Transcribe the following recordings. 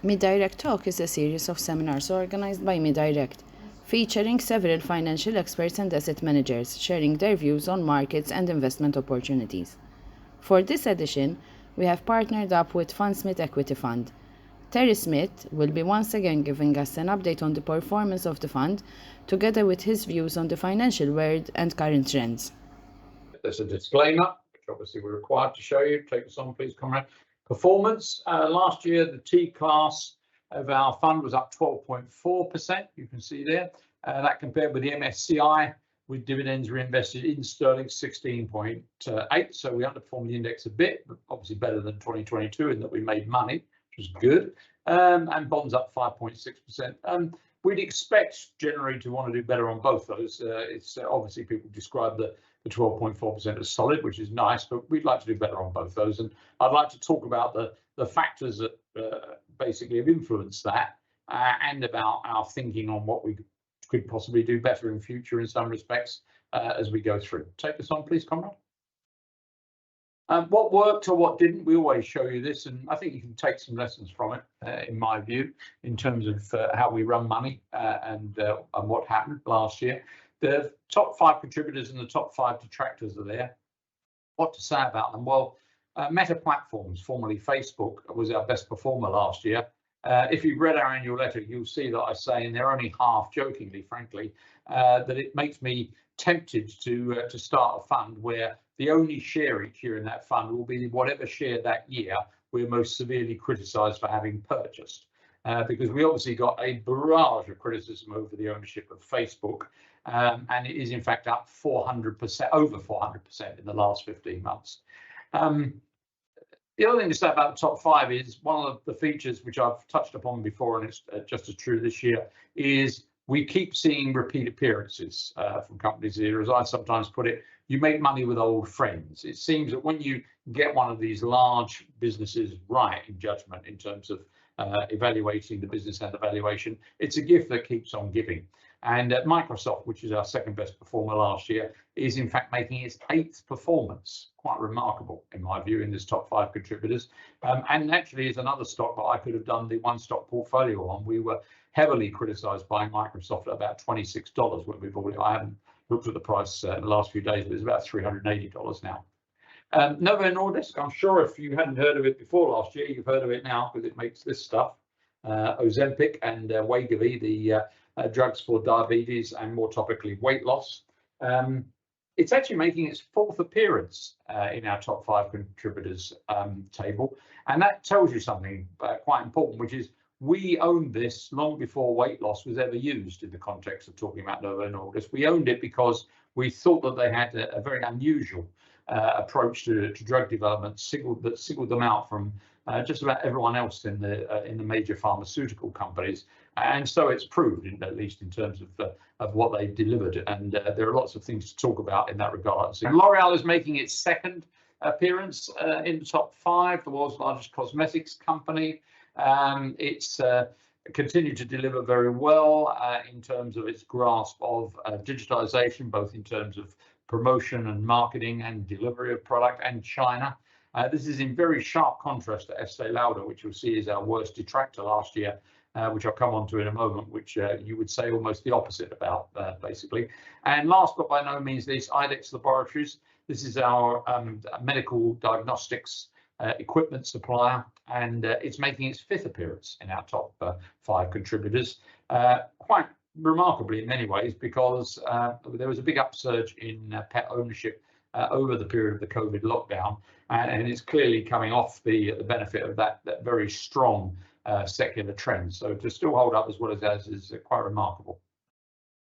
MeDirect Talk is a series of seminars organized by MeDirect, featuring several financial experts and asset managers sharing their views on markets and investment opportunities. For this edition, we have partnered up with Fundsmith Equity Fund. Terry Smith will be once again giving us an update on the performance of the fund, together with his views on the financial world and current trends. There's a disclaimer, which obviously we're required to show you. Take us on, please, Conrad. Performance. Last year, the T class of our fund was up 12.4%. You can see there. That compared with the MSCI with dividends reinvested in sterling 16.8. So we underperformed the index a bit, but obviously better than 2022 in that we made money, which was good. And bonds up 5.6%. We'd expect generally to want to do better on both those. It's obviously people describe the 12.4% as solid, which is nice, but we'd like to do better on both those. And I'd like to talk about the factors that basically have influenced that and about our thinking on what we could possibly do better in future in some respects as we go through. Take us on, please, Conrad. What worked or what didn't, we always show you this, and I think you can take some lessons from it, in my view, in terms of how we run money and what happened last year. The top 5 contributors and the top 5 detractors are there. What to say about them? Well, Meta Platforms, formerly Facebook, was our best performer last year. If you've read our annual letter, you'll see that I say, and they're only half jokingly, frankly, that it makes me tempted to start a fund where the only share each year in that fund will be whatever share that year we're most severely criticised for having purchased. Because we obviously got a barrage of criticism over the ownership of Facebook, and it is in fact up 400%, over 400% in the last 15 months. The other thing to say about the top 5 is one of the features which I've touched upon before, and it's just as true this year, is we keep seeing repeat appearances from companies here. As I sometimes put it, you make money with old friends. It seems that when you get one of these large businesses right in judgment in terms of evaluating the business and the valuation, it's a gift that keeps on giving. And Microsoft, which is our second best performer last year, is in fact making its 8th performance. Quite remarkable, in my view, in this top 5 contributors. And actually is another stock that I could have done the one stock portfolio on. We were heavily criticised by Microsoft at about $26 when we bought it. I haven't looked at the price in the last few days, but it's about $380 now. Novo Nordisk, I'm sure if you hadn't heard of it before last year, you've heard of it now because it makes this stuff. Ozempic and Wegovy, the drugs for diabetes and more topically weight loss. It's actually making its 4th appearance in our top 5 contributors table. And that tells you something quite important, which is we owned this long before weight loss was ever used in the context of talking about Novo Nordisk. We owned it because we thought that they had a very unusual approach to drug development that singled them out from just about everyone else in the major pharmaceutical companies. And so it's proved, at least in terms of what they delivered. And there are lots of things to talk about in that regard. So L'Oreal is making its 2nd appearance in the top 5, the world's largest cosmetics company. It's continued to deliver very well in terms of its grasp of digitization, both in terms of promotion and marketing and delivery of product, and China. This is in very sharp contrast to Estee Lauder, which you'll see is our worst detractor last year, which I'll come on to in a moment, which you would say almost the opposite about, basically. And last but by no means least, IDEX Laboratories. This is our medical diagnostics equipment supplier, and it's making its 5th appearance in our top 5 contributors. Quite remarkably in many ways, because there was a big upsurge in pet ownership over the period of the COVID lockdown, and it's clearly coming off the benefit of that very strong secular trend. So to still hold up as well as that is quite remarkable.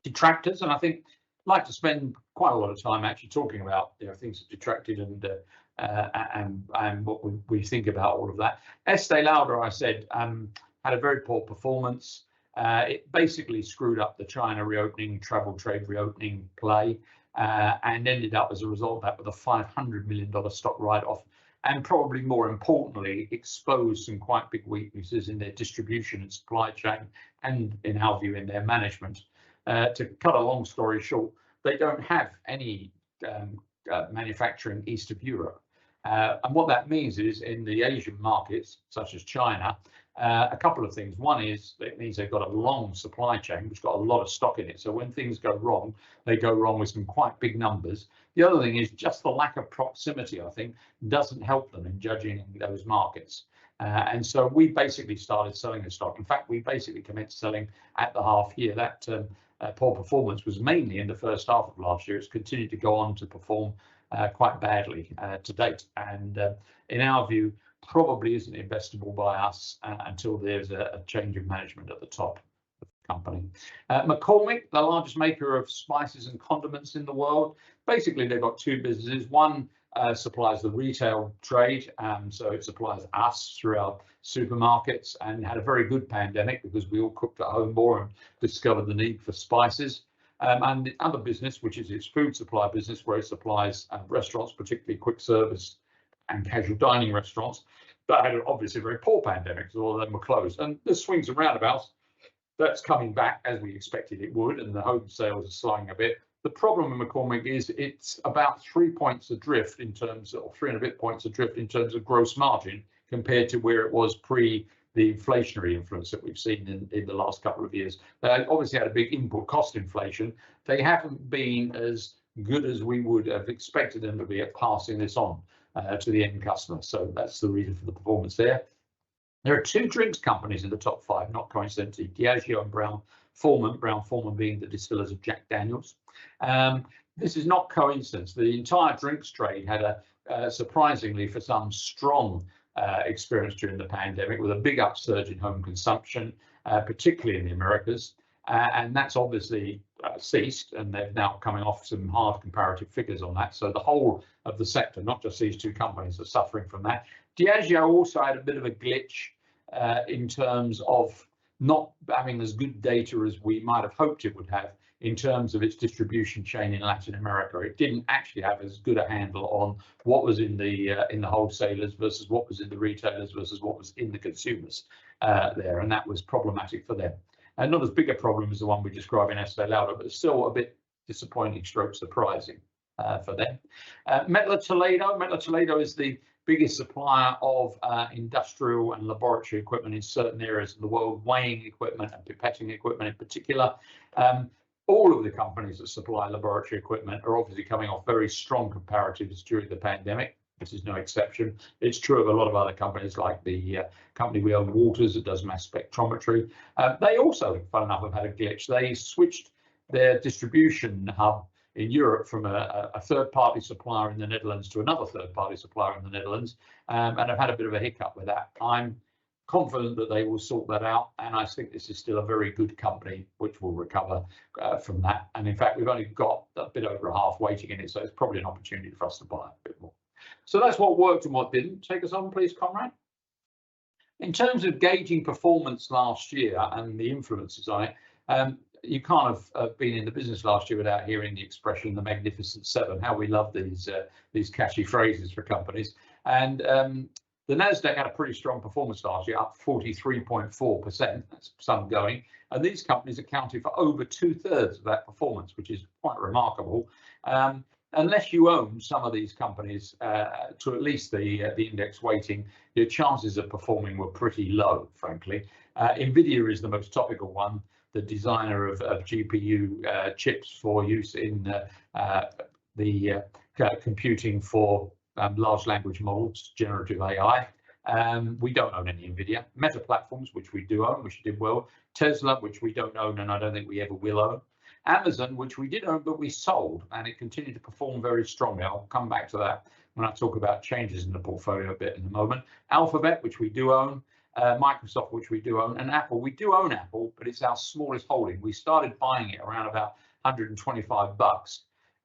Detractors, and I think I'd like to spend quite a lot of time actually talking about things that detracted and what we think about all of that. Estee Lauder, I said, had a very poor performance. It basically screwed up the China reopening, travel trade reopening play, and ended up as a result of that with a $500 million stock write-off, and probably more importantly, exposed some quite big weaknesses in their distribution and supply chain, and in our view, in their management. To cut a long story short, they don't have any manufacturing east of Europe. And what that means is in the Asian markets, such as China, A couple of things. One is it means they've got a long supply chain, which got a lot of stock in it. So when things go wrong, they go wrong with some quite big numbers. The other thing is just the lack of proximity, I think, doesn't help them in judging those markets. And so we basically started selling the stock. In fact, we basically commenced selling at the half year. That poor performance was mainly in the first half of last year. It's continued to go on to perform quite badly to date. And in our view, probably isn't investable by us until there's a change of management at the top of the company. McCormick, the largest maker of spices and condiments in the world. Basically, they've got two businesses. One supplies the retail trade, so it supplies us through our supermarkets, and had a very good pandemic because we all cooked at home more and discovered the need for spices. And the other business, which is its food supply business, where it supplies restaurants, particularly quick service and casual dining restaurants, that had obviously a very poor pandemic, so all of them were closed. And the swings and roundabouts, that's coming back as we expected it would, and the home sales are slowing a bit. The problem with McCormick is it's about 3 points adrift in terms of, or 3 and a bit points adrift in terms of gross margin compared to where it was pre the inflationary influence that we've seen in the last couple of years. They obviously had a big input cost inflation. They haven't been as good as we would have expected them to be at passing this on to the end customer. So that's the reason for the performance there. There are two drinks companies in the top 5, not coincidentally, Diageo and Brown-Forman, Brown-Forman being the distillers of Jack Daniels. This is not coincidence. The entire drinks trade had a surprisingly for some strong experience during the pandemic, with a big upsurge in home consumption, particularly in the Americas. And that's obviously ceased, and they're now coming off some hard comparative figures on that. So the whole of the sector, not just these two companies, are suffering from that. Diageo also had a bit of a glitch in terms of not having as good data as we might have hoped it would have in terms of its distribution chain in Latin America. It didn't actually have as good a handle on what was in the wholesalers versus what was in the retailers versus what was in the consumers there, and that was problematic for them. And not as big a problem as the one we describe in Estee Lauder, but still a bit disappointing stroke surprising for them. Mettler Toledo is the biggest supplier of industrial and laboratory equipment in certain areas of the world, weighing equipment and pipetting equipment in particular. All of the companies that supply laboratory equipment are obviously coming off very strong comparatives during the pandemic. This is no exception. It's true of a lot of other companies, like the company we own, Waters, that does mass spectrometry. They also, fun enough, have had a glitch. They switched their distribution hub in Europe from a third-party supplier in the Netherlands to another third-party supplier in the Netherlands, and have had a bit of a hiccup with that. I'm confident that they will sort that out, and I think this is still a very good company which will recover from that. And in fact, we've only got a bit over a half weighting in it, so it's probably an opportunity for us to buy a bit more. So that's what worked and what didn't. Take us on, please, Conrad. In terms of gauging performance last year and the influences on it, you can't have been in the business last year without hearing the expression "the Magnificent Seven." How we love these catchy phrases for companies. And the Nasdaq had a pretty strong performance last year, up 43.4%. That's some going. And these companies accounted for over 2/3 of that performance, which is quite remarkable. Unless you own some of these companies to at least the index weighting, your chances of performing were pretty low, frankly. Nvidia is the most topical one, the designer of GPU chips for use in the computing for large language models, generative AI. We don't own any Nvidia. Meta Platforms, which we do own, which did well. Tesla, which we don't own, and I don't think we ever will own. Amazon, which we did own, but we sold, and it continued to perform very strongly. I'll come back to that when I talk about changes in the portfolio a bit in a moment. Alphabet, which we do own. Microsoft, which we do own, and Apple. We do own Apple, but it's our smallest holding. We started buying it around about $125.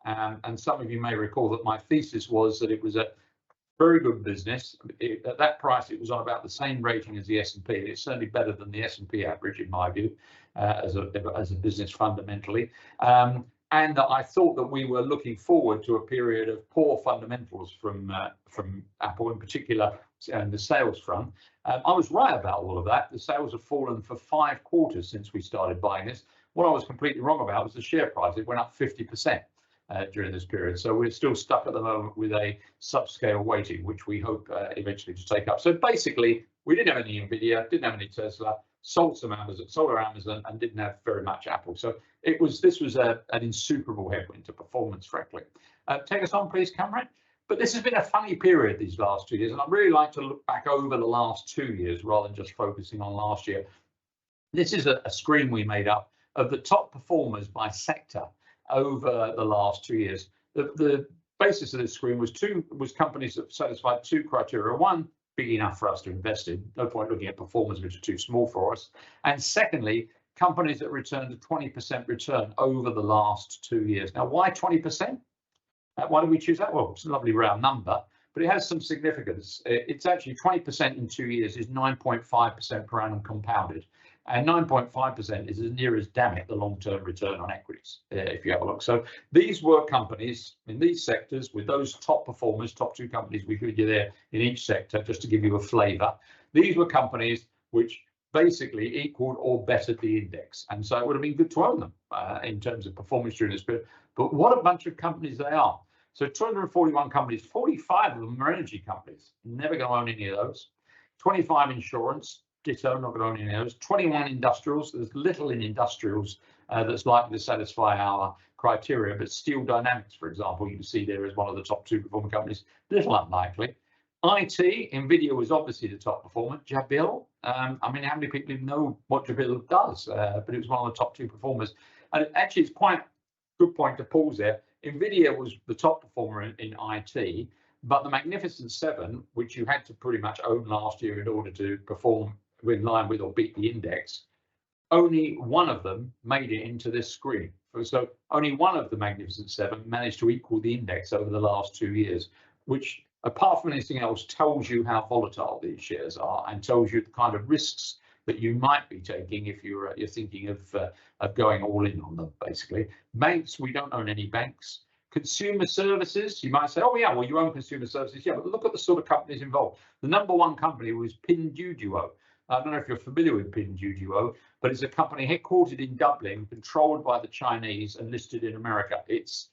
And some of you may recall that my thesis was that it was a very good business. At that price, it was on about the same rating as the S&P. It's certainly better than the S&P average, in my view, as a business fundamentally. And I thought that we were looking forward to a period of poor fundamentals from Apple, in particular, and the sales front. I was right about all of that. The sales have fallen for 5 quarters since we started buying this. What I was completely wrong about was the share price. It went up 50%. during this period. So we're still stuck at the moment with a subscale weighting, which we hope eventually to take up. So basically, we didn't have any Nvidia, didn't have any Tesla, sold some Amazon, sold our Amazon, and didn't have very much Apple. So this was an insuperable headwind to performance, frankly. Take us on, please, Cameron. But this has been a funny period these last 2 years, and I'd really like to look back over the last 2 years rather than just focusing on last year. This is a screen we made up of the top performers by sector over the last 2 years. The basis of this screen was companies that satisfied two criteria. One, big enough for us to invest in. No point looking at performers which are too small for us. And secondly, companies that returned a 20% return over the last 2 years. Now, why 20%? Why did we choose that? Well, it's a lovely round number, but it has some significance. It's actually 20% in 2 years is 9.5% per annum compounded. And 9.5% is as near as, damn it, the long-term return on equities, if you have a look. So these were companies in these sectors with those top performers, top two companies we showed you there in each sector, just to give you a flavour. These were companies which basically equaled or bettered the index. And so it would have been good to own them in terms of performance during this period. But what a bunch of companies they are. So 241 companies, 45 of them are energy companies. Never going to own any of those. 25 insurance. Ditto, not going to own any of those. 21 industrials. There's little in industrials that's likely to satisfy our criteria, but Steel Dynamics, for example, you can see there as one of the top two performing companies. Little unlikely. IT, Nvidia was obviously the top performer. Jabil, I mean, how many people even know what Jabil does? But it was one of the top two performers. And actually, it's quite a good point to pause there. Nvidia was the top performer in IT, but the Magnificent Seven, which you had to pretty much own last year in order to perform in line with or beat the index, only one of them made it into this screen. So only one of the Magnificent Seven managed to equal the index over the last 2 years, which, apart from anything else, tells you how volatile these shares are and tells you the kind of risks that you might be taking if you're thinking of going all in on them, basically. Banks, we don't own any banks. Consumer services, you might say, oh yeah, well, you own consumer services. Yeah, but look at the sort of companies involved. The number one company was Pinduoduo. I don't know if you're familiar with Pinduoduo, but it's a company headquartered in Dublin, controlled by the Chinese and listed in America. It's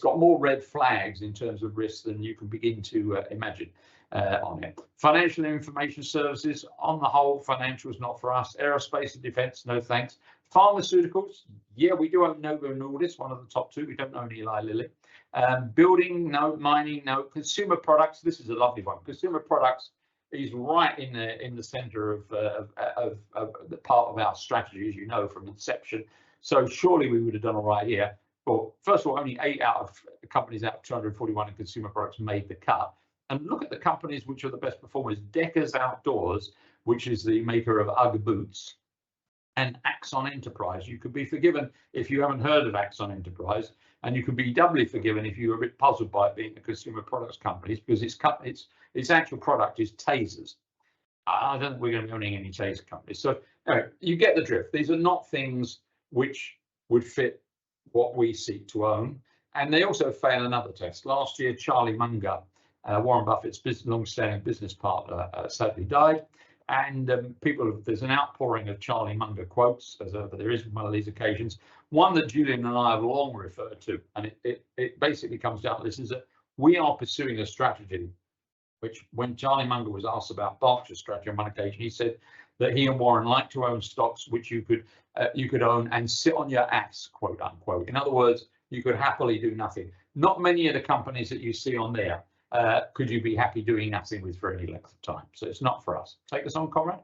got more red flags in terms of risk than you can begin to imagine on it. Financial and information services, on the whole, financials not for us. Aerospace and defense, no thanks. Pharmaceuticals, yeah, we do own Novo Nordisk, one of the top two. We don't own Eli Lilly. Building, no. Mining, no. Consumer products, this is a lovely one. Consumer products is right in the center of the part of our strategy, as you know, from inception. So surely we would have done all right here. Well, first of all, only 8 out of companies out of 241 in consumer products made the cut. And look at the companies which are the best performers. Deckers Outdoors, which is the maker of UGG boots, and Axon Enterprise. You could be forgiven if you haven't heard of Axon Enterprise, and you could be doubly forgiven if you were a bit puzzled by it being a consumer products company, because its actual product is tasers. I don't think we're going to be owning any taser companies. So anyway, you get the drift. These are not things which would fit what we seek to own, and they also fail another test. Last year, Charlie Munger, Warren Buffett's long-standing business partner, sadly died, and there's an outpouring of Charlie Munger quotes, as there is one of these occasions. One that Julian and I have long referred to, and it basically comes down to this: is that we are pursuing a strategy which, when Charlie Munger was asked about Berkshire's strategy on one occasion, he said that he and Warren like to own stocks which you could own and sit on your ass, quote unquote. In other words, you could happily do nothing. Not many of the companies that you see on there could you be happy doing nothing with for any length of time. So it's not for us. Take us on, Conrad.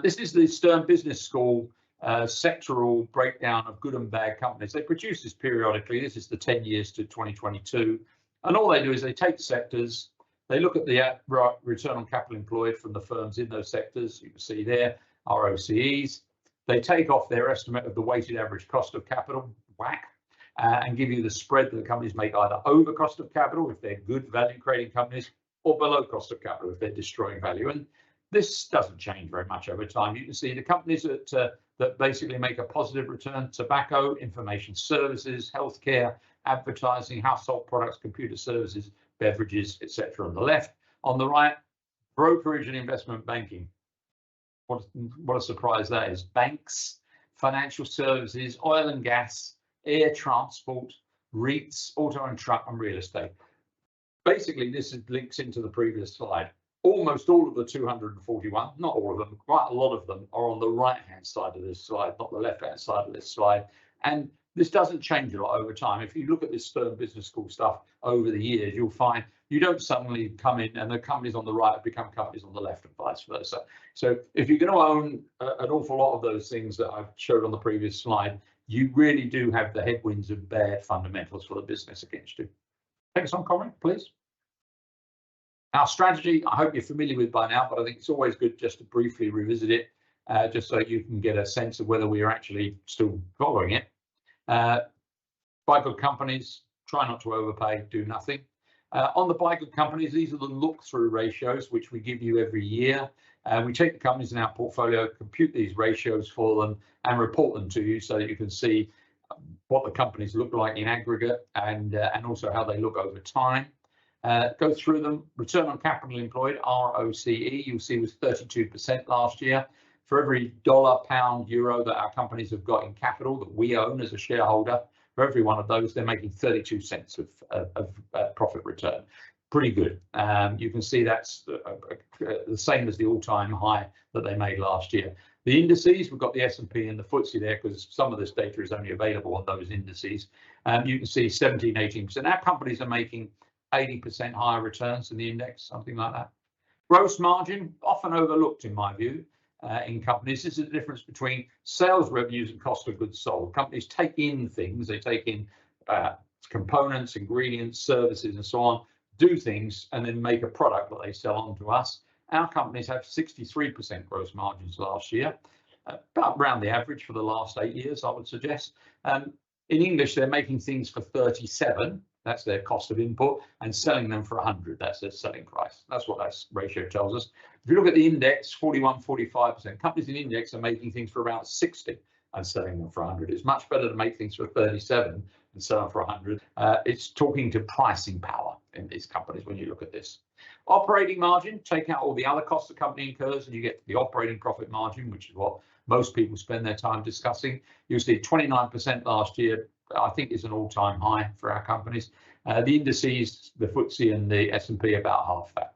This is the Stern Business School sectoral breakdown of good and bad companies. They produce this periodically. This is the 10 years to 2022. And all they do is they take sectors, they look at the return on capital employed from the firms in those sectors. You can see there, ROCEs. They take off their estimate of the weighted average cost of capital, WACC, and give you the spread that the companies make either over cost of capital, if they're good value creating companies, or below cost of capital, if they're destroying value. And this doesn't change very much over time. You can see the companies that basically make a positive return: tobacco, information services, healthcare, advertising, household products, computer services, beverages, etc. on the left. On the right, brokerage and investment banking. What a surprise that is. Banks, financial services, oil and gas, air transport, REITs, auto and truck, and real estate. Basically, this links into the previous slide. Almost all of the 241, not all of them, quite a lot of them are on the right-hand side of this slide, not the left-hand side of this slide. And this doesn't change a lot over time. If you look at this Stern Business School stuff over the years, you'll find you don't suddenly come in and the companies on the right become companies on the left and vice versa. So if you're going to own an awful lot of those things that I've showed on the previous slide, you really do have the headwinds of bad fundamentals for the business against you. Next on comment, please. Our strategy, I hope you're familiar with by now, but I think it's always good just to briefly revisit it, just so you can get a sense of whether we are actually still following it. Buy good companies, try not to overpay, do nothing. On the buy good companies, these are the look-through ratios, which we give you every year. We take the companies in our portfolio, compute these ratios for them, and report them to you so that you can see what the companies look like in aggregate and also how they look over time. Go through them. Return on capital employed, ROCE, you'll see was 32% last year. For every dollar, pound, euro that our companies have got in capital that we own as a shareholder, for every one of those, they're making 32 cents of profit return. Pretty good. You can see that's the same as the all-time high that they made last year. The indices, we've got the S&P and the FTSE there because some of this data is only available on those indices. You can see 17, 18%. Our companies are making 80% higher returns than the index, something like that. Gross margin, often overlooked in my view, in companies. This is the difference between sales revenues and cost of goods sold. Companies take in things, they take in components, ingredients, services, and so on, do things, and then make a product that they sell on to us. Our companies have 63% gross margins last year, about around the average for the last 8 years, I would suggest. In English, they're making things for 37. That's their cost of input, and selling them for 100. That's their selling price. That's what that ratio tells us. If you look at the index, 41, 45%. Companies in index are making things for about 60 and selling them for 100. It's much better to make things for 37 and sell them for 100. It's talking to pricing power in these companies when you look at this. Operating margin, take out all the other costs the company incurs, and you get the operating profit margin, which is what most people spend their time discussing. You see 29% last year. I think is an all-time high for our companies. The indices, the FTSE and the S&P, about half that.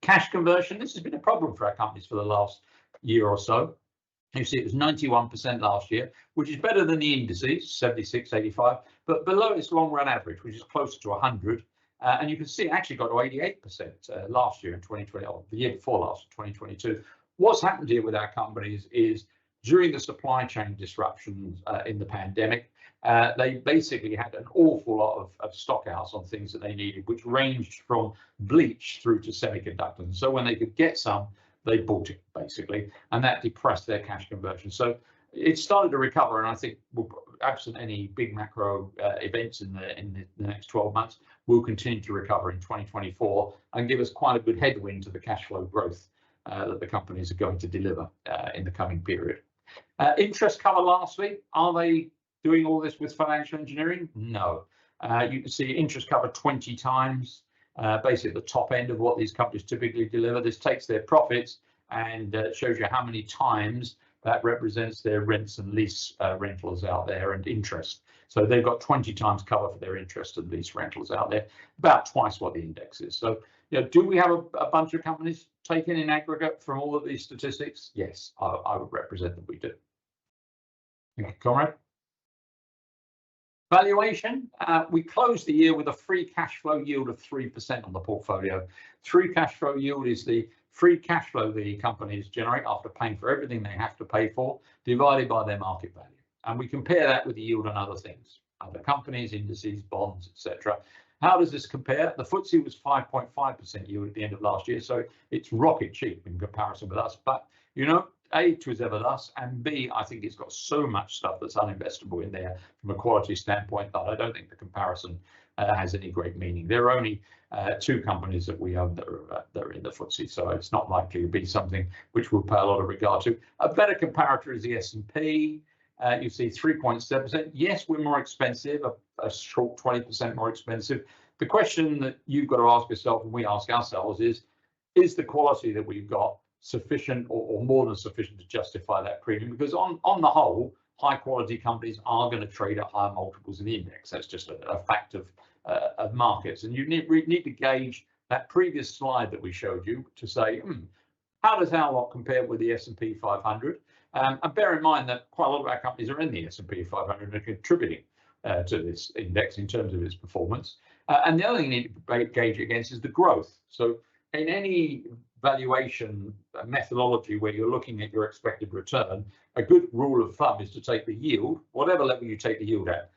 Cash conversion, this has been a problem for our companies for the last year or so. You see it was 91% last year, which is better than the indices, 76, 85, but below its long-run average, which is closer to 100. And you can see it actually got to 88% last year in 2020, or the year before last, 2022. What's happened here with our companies is during the supply chain disruptions in the pandemic, they basically had an awful lot of stock outs on things that they needed, which ranged from bleach through to semiconductors. So when they could get some, they bought it basically, and that depressed their cash conversion. So it started to recover, and I think absent any big macro events in the next 12 months, we'll continue to recover in 2024 and give us quite a good headwind to the cash flow growth that the companies are going to deliver in the coming period. Interest cover lastly, are they doing all this with financial engineering? No. You can see interest cover 20 times, basically at the top end of what these companies typically deliver. This takes their profits and shows you how many times that represents their rents and lease rentals out there and interest. So they've got 20 times cover for their interest and lease rentals out there, about twice what the index is. So, you know, do we have a bunch of companies taken in aggregate from all of these statistics? Yes, I would represent that we do. Thank you, Conrad. Valuation, we closed the year with a free cash flow yield of 3% on the portfolio. Free cash flow yield is the free cash flow the companies generate after paying for everything they have to pay for, divided by their market value. And we compare that with the yield on other things, other companies, indices, bonds, etc. How does this compare? The FTSE was 5.5% yield at the end of last year, so it's rocket cheap in comparison with us. But, you know, A, it was ever thus, and B, I think it's got so much stuff that's uninvestable in there from a quality standpoint that I don't think the comparison has any great meaning. There are only 2 companies that we own that are in the FTSE, so it's not likely to be something which we'll pay a lot of regard to. A better comparator is the S&P. You see 3.7%. Yes, we're more expensive, a short 20% more expensive. The question that you've got to ask yourself, and we ask ourselves, is the quality that we've got sufficient or more than sufficient to justify that premium? Because on the whole, high quality companies are going to trade at higher multiples in the index. That's just a fact of markets. And you need to gauge that previous slide that we showed you to say, how does our lot compare with the S&P 500? And bear in mind that quite a lot of our companies are in the S&P 500 and are contributing to this index in terms of its performance. And the other thing you need to gauge against is the growth. So in any valuation methodology where you're looking at your expected return, a good rule of thumb is to take the yield, whatever level you take the yield at,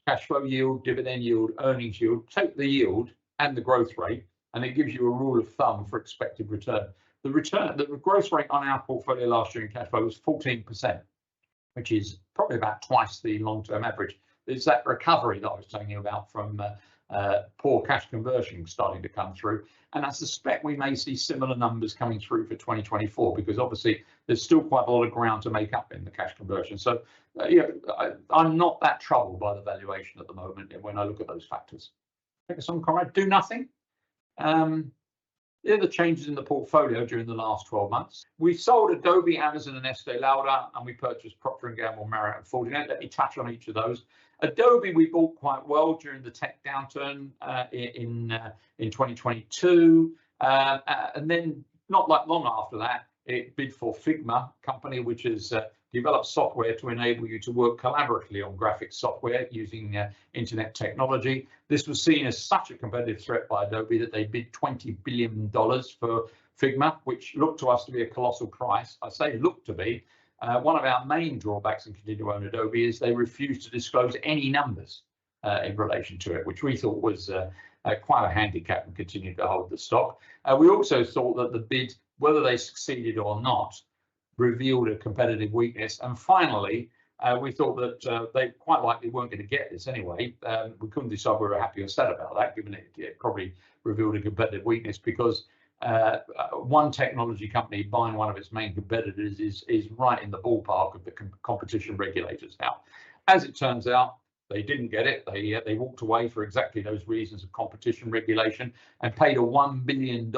cash flow yield, dividend yield, earnings yield, take the yield and the growth rate, and it gives you a rule of thumb for expected return. The growth rate on our portfolio last year in cash flow was 14%, which is probably about twice the long-term average. It's that recovery that I was telling you about from poor cash conversion starting to come through. And I suspect we may see similar numbers coming through for 2024, because obviously there's still quite a lot of ground to make up in the cash conversion. So I'm not that troubled by the valuation at the moment when I look at those factors. Take us on, Conrad. Do nothing. Here are the changes in the portfolio during the last 12 months. We sold Adobe, Amazon, and Estee Lauder, and we purchased Procter & Gamble, Marriott, and Fortinet. Let me touch on each of those. Adobe we bought quite well during the tech downturn in 2022, and then not that long after that, it bid for Figma company, which has developed software to enable you to work collaboratively on graphics software using internet technology. This was seen as such a competitive threat by Adobe that they bid $20 billion for Figma, which looked to us to be a colossal price. I say looked to be. One of our main drawbacks in continuing to own Adobe is they refused to disclose any numbers in relation to it, which we thought was quite a handicap and continued to hold the stock. We also thought that the bid, whether they succeeded or not, revealed a competitive weakness. And finally, we thought that they quite likely weren't going to get this anyway. We couldn't decide we were happy or sad about that, given it probably revealed a competitive weakness, because one technology company buying one of its main competitors is right in the ballpark of the competition regulators. Now, as it turns out, they didn't get it. They walked away for exactly those reasons of competition regulation and paid a $1 billion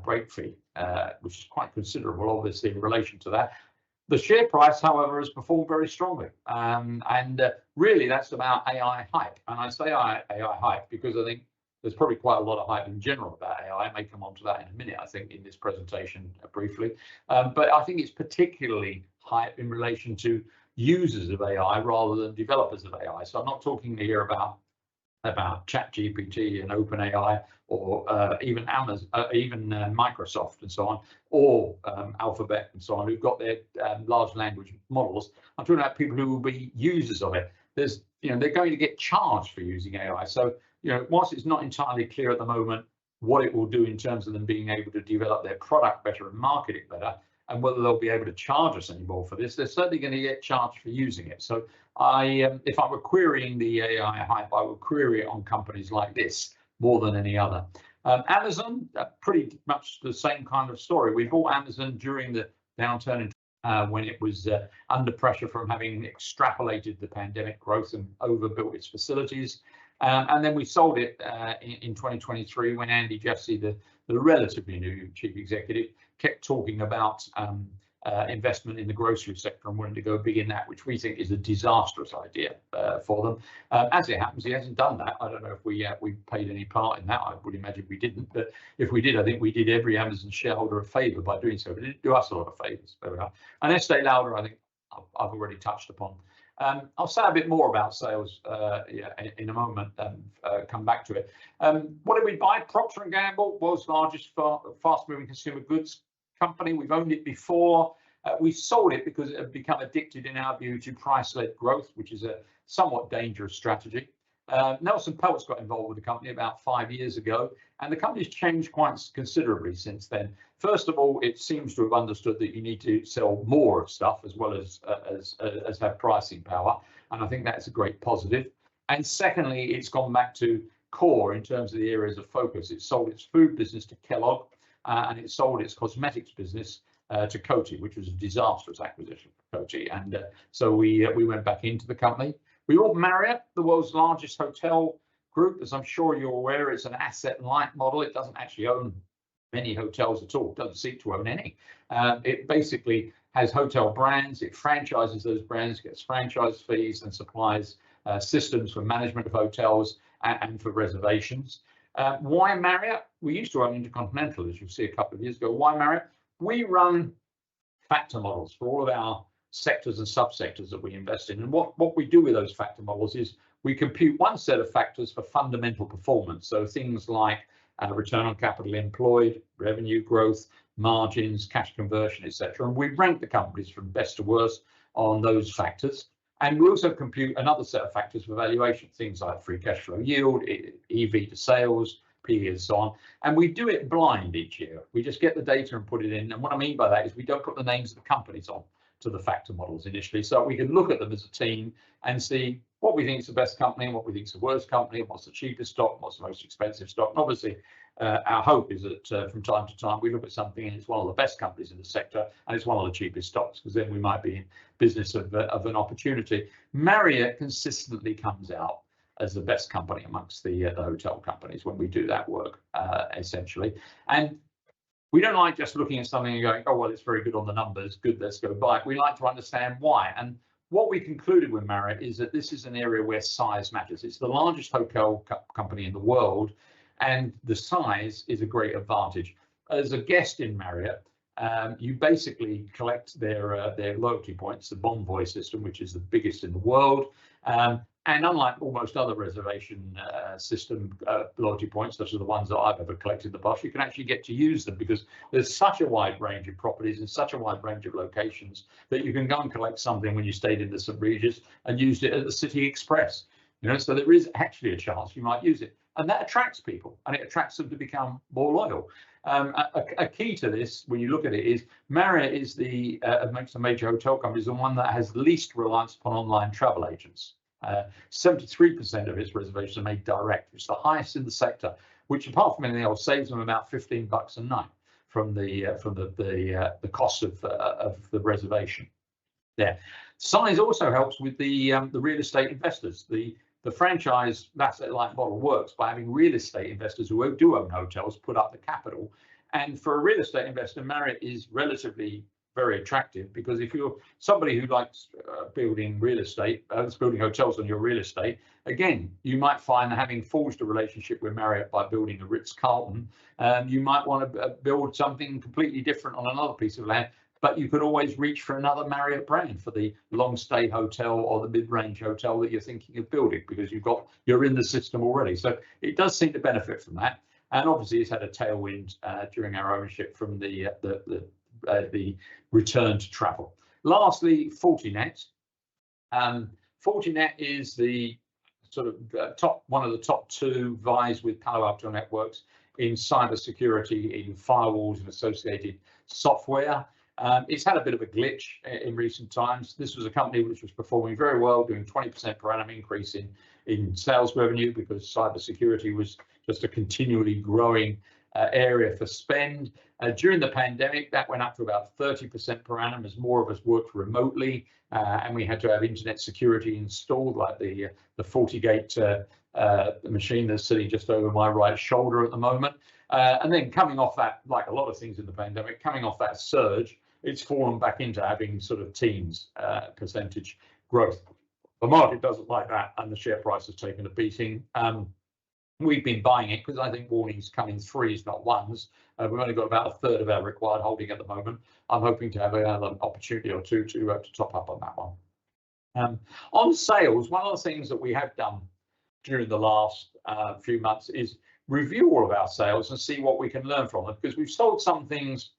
break fee, which is quite considerable, obviously, in relation to that. The share price, however, has performed very strongly, and really that's about AI hype. And I say AI hype because I think there's probably quite a lot of hype in general about AI. I may come on to that in a minute, I think, in this presentation briefly. But I think it's particularly hype in relation to users of AI rather than developers of AI. So I'm not talking here about ChatGPT and OpenAI, or even Amazon, even Microsoft and so on, or Alphabet and so on, who've got their large language models. I'm talking about people who will be users of it. They're going to get charged for using AI. So, whilst it's not entirely clear at the moment what it will do in terms of them being able to develop their product better and market it better, and whether they'll be able to charge us any more for this, they're certainly going to get charged for using it. So if I were querying the AI hype, I would query it on companies like this more than any other. Amazon, pretty much the same kind of story. We bought Amazon during the downturn when it was under pressure from having extrapolated the pandemic growth and overbuilt its facilities. And then we sold it in 2023 when Andy Jassy, the relatively new chief executive, kept talking about investment in the grocery sector and wanting to go big in that, which we think is a disastrous idea for them. As it happens, he hasn't done that. I don't know if we paid any part in that. I would imagine we didn't, but if we did, I think we did every Amazon shareholder a favour by doing so. But it didn't do us a lot of favours. And Estee Lauder, I think I've already touched upon. I'll say a bit more about sales in a moment and come back to it. What did we buy? Procter & Gamble, world's largest fast-moving consumer goods company. We've owned it before. We sold it because it had become addicted, in our view, to price-led growth, which is a somewhat dangerous strategy. Nelson Peltz got involved with the company about 5 years ago, and the company's changed quite considerably since then. First of all, it seems to have understood that you need to sell more of stuff as well as have pricing power, and I think that's a great positive. And secondly, it's gone back to core in terms of the areas of focus. It sold its food business to Kellogg, and it sold its cosmetics business to Coty, which was a disastrous acquisition for Coty. And so we went back into the company. We bought Marriott, the world's largest hotel group. As I'm sure you're aware, it's an asset-light model. It doesn't actually own many hotels at all. It doesn't seek to own any. It basically has hotel brands, it franchises those brands, gets franchise fees and supplies systems for management of hotels and for reservations. Why Marriott? We used to run Intercontinental, as you'll see a couple of years ago. Why Marriott? We run factor models for all of our sectors and subsectors that we invest in. And what we do with those factor models is we compute one set of factors for fundamental performance. So things like return on capital employed, revenue growth, margins, cash conversion, etc. And we rank the companies from best to worst on those factors. And we also compute another set of factors for valuation, things like free cash flow yield, EV to sales, PE and so on. And we do it blind each year. We just get the data and put it in. And what I mean by that is we don't put the names of the companies on to the factor models initially, so we can look at them as a team and see what we think is the best company and what we think is the worst company, and what's the cheapest stock, what's the most expensive stock. And obviously, our hope is that from time to time we look at something and it's one of the best companies in the sector and it's one of the cheapest stocks, because then we might be in business of an opportunity. Marriott consistently comes out as the best company amongst the hotel companies when we do that work, essentially. And we don't like just looking at something and going, oh, well, it's very good on the numbers, good, let's go buy it. We like to understand why. And what we concluded with Marriott is that this is an area where size matters. It's the largest hotel company in the world, and the size is a great advantage. As a guest in Marriott, you basically collect their loyalty points, the Bonvoy system, which is the biggest in the world. And unlike almost other reservation system loyalty points, such as the ones that I've ever collected in the past, you can actually get to use them because there's such a wide range of properties and such a wide range of locations that you can go and collect something when you stayed in the St. Regis and used it at the City Express. You know, so there is actually a chance you might use it, and that attracts people, and it attracts them to become more loyal. A key to this, when you look at it, is Marriott is amongst the major hotel companies, the one that has least reliance upon online travel agents. 73% of its reservations are made direct, which is the highest in the sector, which apart from anything else saves them about $15 a night from the cost of the reservation. There, size also helps with the real estate investors. The franchise asset-light model works by having real estate investors who do own hotels put up the capital, and for a real estate investor, Marriott is relatively very attractive, because if you're somebody who likes building real estate, building hotels on your real estate, again, you might find having forged a relationship with Marriott by building a Ritz-Carlton, you might want to build something completely different on another piece of land, but you could always reach for another Marriott brand for the long stay hotel or the mid-range hotel that you're thinking of building, because you're in the system already. So it does seem to benefit from that, and obviously it's had a tailwind during our ownership from the return to travel. Lastly, Fortinet. Fortinet is the sort of one of the top two, vies with Palo Alto Networks in cybersecurity, in firewalls and associated software. It's had a bit of a glitch in recent times. This was a company which was performing very well, doing 20% per annum increase in sales revenue, because cybersecurity was just a continually growing area for spend. During the pandemic, that went up to about 30% per annum as more of us worked remotely, and we had to have internet security installed, like the FortiGate machine that's sitting just over my right shoulder at the moment. And then coming off that, like a lot of things in the pandemic, coming off that surge, it's fallen back into having sort of teens percentage growth. The market doesn't like that, and the share price has taken a beating. We've been buying it because I think warnings come in threes, not ones. We've only got about a third of our required holding at the moment. I'm hoping to have another opportunity or two to top up on that one. On sales, one of the things that we have done during the last few months is review all of our sales and see what we can learn from them, because we've sold some things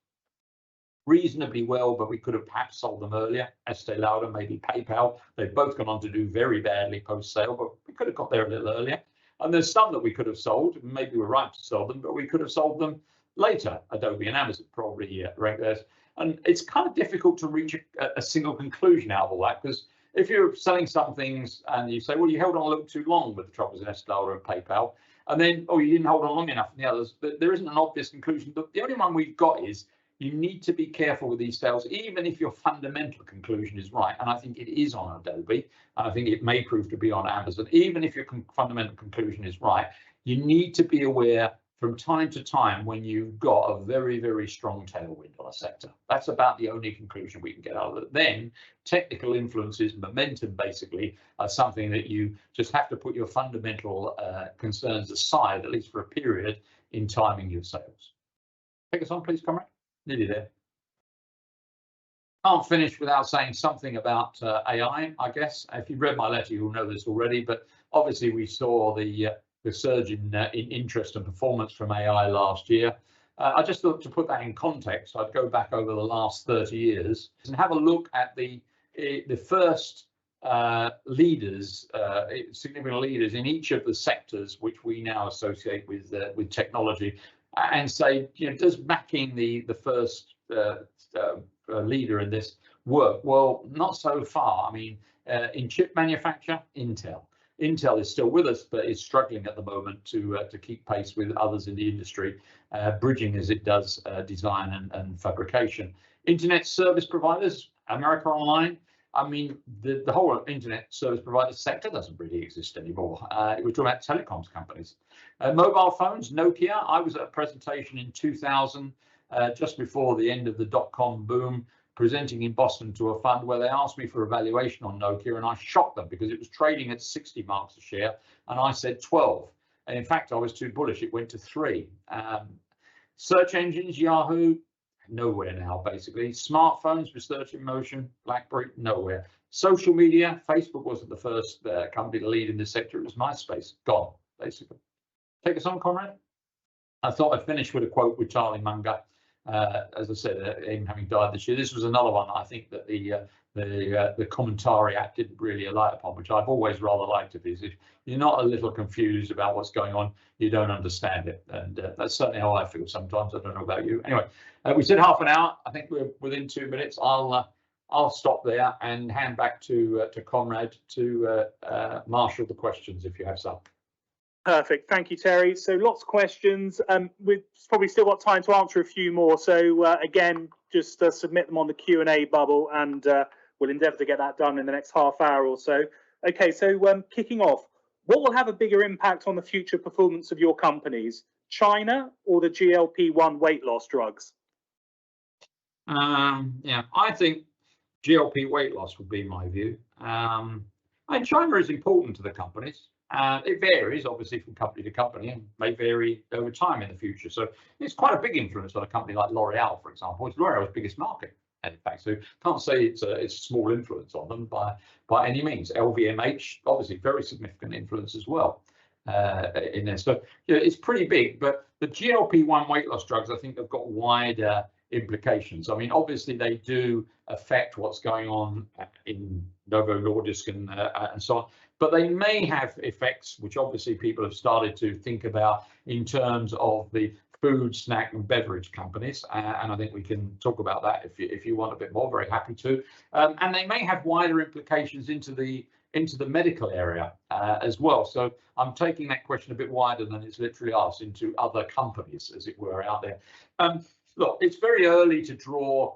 reasonably well, but we could have perhaps sold them earlier. Estee Lauder, maybe PayPal, they've both gone on to do very badly post-sale, but we could have got there a little earlier. And there's some that we could have sold, maybe we're right to sell them, but we could have sold them later. Adobe and Amazon probably rank theirs. And it's kind of difficult to reach a single conclusion out of all that, because if you're selling some things and you say, well, you held on a little too long with the troubles in Estee Lauder and PayPal, and then, oh, you didn't hold on long enough in the others, there isn't an obvious conclusion. The only one we've got is you need to be careful with these sales, even if your fundamental conclusion is right. And I think it is on Adobe, and I think it may prove to be on Amazon. Even if your fundamental conclusion is right, you need to be aware from time to time when you've got a very, very strong tailwind on a sector. That's about the only conclusion we can get out of it. Then technical influences, momentum basically, are something that you just have to put your fundamental concerns aside, at least for a period, in timing your sales. Take us on, please, Comrade. Nearly there. Can't finish without saying something about AI, I guess. If you've read my letter, you'll know this already, but obviously we saw the surge in interest and performance from AI last year. I just thought to put that in context, I'd go back over the last 30 years and have a look at the first leaders, significant leaders in each of the sectors which we now associate with technology, and say, does backing the first leader in this work? Well, not so far. I mean, in chip manufacture, Intel is still with us, but is struggling at the moment to keep pace with others in the industry, bridging as it does design and fabrication. Internet service providers, America Online. I mean, the whole internet service provider sector doesn't really exist anymore. We're talking about telecoms companies. Mobile phones, Nokia. I was at a presentation in 2000, just before the end of the dot-com boom, presenting in Boston to a fund where they asked me for a valuation on Nokia, and I shocked them because it was trading at 60 marks a share, and I said 12. And in fact, I was too bullish. It went to 3. Search engines, Yahoo, nowhere now, basically. Smartphones, Research in Motion, BlackBerry, nowhere. Social media, Facebook wasn't the first company to lead in this sector. It was MySpace, gone, basically. Take us on, Conrad. I thought I'd finish with a quote with Charlie Munger. As I said, him having died this year. This was another one I think that the commentary act didn't really alight upon, which I've always rather liked of his. If you're not a little confused about what's going on, you don't understand it, and that's certainly how I feel sometimes. I don't know about you. Anyway, we said half an hour. I think we're within 2 minutes. I'll stop there and hand back to Conrad to marshal the questions if you have some. Perfect. Thank you, Terry. So lots of questions. We've probably still got time to answer a few more. So again, just submit them on the Q&A bubble, and we'll endeavour to get that done in the next half hour or so. Okay, so kicking off, what will have a bigger impact on the future performance of your companies, China or the GLP-1 weight loss drugs? Yeah, I think GLP weight loss would be my view. China is important to the companies. It varies, obviously, from company to company, and may vary over time in the future. So it's quite a big influence on a company like L'Oreal, for example. It's L'Oreal's biggest market, in fact. So can't say it's a small influence on them by any means. LVMH, obviously, very significant influence as well in there. So it's pretty big. But the GLP-1 weight loss drugs, I think, have got wider implications. I mean, obviously, they do affect what's going on in Novo Nordisk and so on. But they may have effects, which obviously people have started to think about in terms of the food, snack and beverage companies. And I think we can talk about that if you want a bit more, very happy to. And they may have wider implications into the medical area as well. So I'm taking that question a bit wider than it's literally asked, into other companies, as it were, out there. Look, it's very early to draw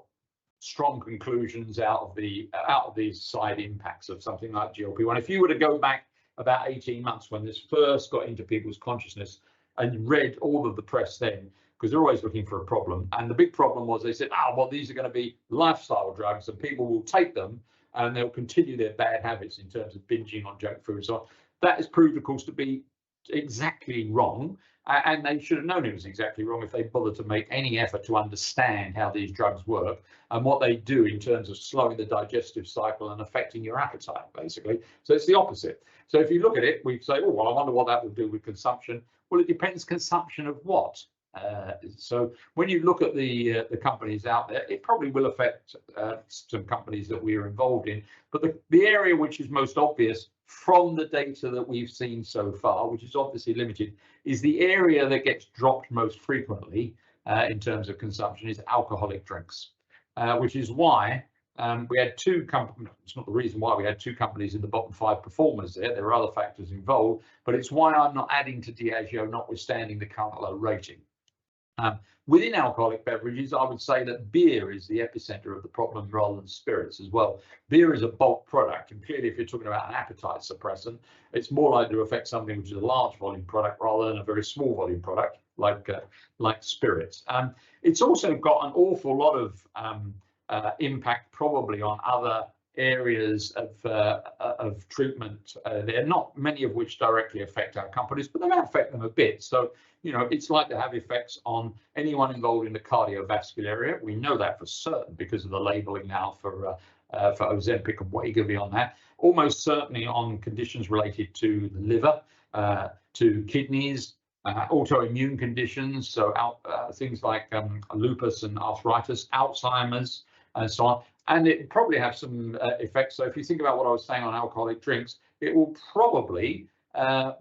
strong conclusions out of these side impacts of something like GLP-1. If you were to go back about 18 months when this first got into people's consciousness and read all of the press then, because they're always looking for a problem, and the big problem was they said, well, these are going to be lifestyle drugs and people will take them and they'll continue their bad habits in terms of binging on junk food. So that has proved, of course, to be exactly wrong. And they should have known it was exactly wrong if they bothered to make any effort to understand how these drugs work and what they do in terms of slowing the digestive cycle and affecting your appetite, basically. So it's the opposite. So if you look at it, we say, oh, well, I wonder what that will do with consumption. Well, it depends consumption of what. So when you look at the companies out there, it probably will affect some companies that we are involved in. But the area which is most obvious from the data that we've seen so far, which is obviously limited, is the area that gets dropped most frequently in terms of consumption is alcoholic drinks, which is why we had 2 companies. It's not the reason why we had 2 companies in the bottom 5 performers there. There are other factors involved, but it's why I'm not adding to Diageo, notwithstanding the current low rating. Within alcoholic beverages, I would say that beer is the epicenter of the problem rather than spirits as well. Beer is a bulk product, and clearly if you're talking about an appetite suppressant, it's more likely to affect something which is a large volume product rather than a very small volume product like spirits. It's also got an awful lot of impact probably on other areas of treatment. There are not many of which directly affect our companies, but they may affect them a bit. So, you know, it's likely to have effects on anyone involved in the cardiovascular area. We know that for certain because of the labeling now for Ozempic and Wegovy on that. Almost certainly on conditions related to the liver, to kidneys, autoimmune conditions, so things like lupus and arthritis, Alzheimer's, and so on. And it probably have some effects. So if you think about what I was saying on alcoholic drinks, it will probably